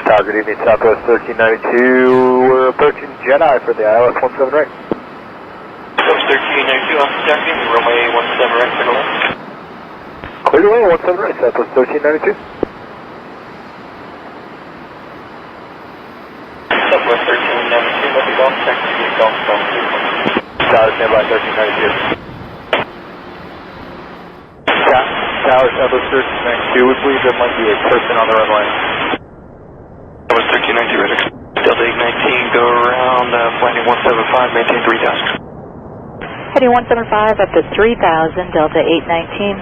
Good evening, Southwest 1392. We're approaching Jedi for the ILS 17 right. Southwest 1392, I'm detecting runway 17 right, clear away. Clear away, 17 right, Southwest 1392. Southwest 1392, let me go, check the Golf 2. Tower, stand by 1392. Tower, Southwest 1392, we believe there might be a person on the runway. Southwest 1392, ready. Delta 819, go around, flight 175, maintain 3000. Heading 175 up to 3000, Delta 819.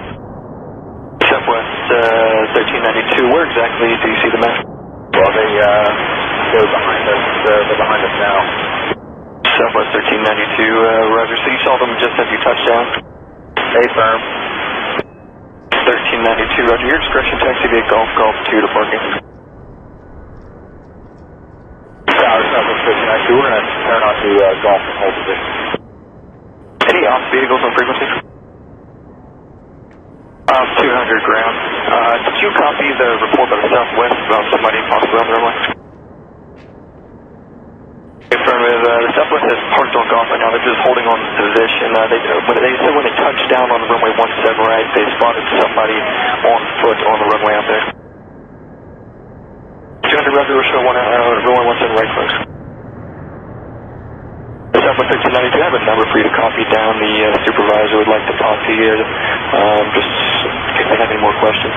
Southwest 1392, where exactly do you see the map? Well, they're behind us. They're behind us now. Southwest 1392, Roger. So you saw them just as you touched down? Stay firm. 1392, Roger. Your discretion, taxi via Golf 2 to parking. Tower, Southwest 1392, we're going to turn on to Golf and hold position. Any off vehicles on frequency? 200 ground. Did you copy the report by the Southwest about somebody possibly on the runway? Affirmative. The Southwest is parked on Golf right now. They're just holding on position. They said when they touched down on the runway 17 right, they spotted somebody on foot on the runway out there. 200 Roger, we'll show runway 17 right, folks. Southwest 1392, I have a number for you to copy down. The supervisor would like to talk to you, just in case they have any more questions.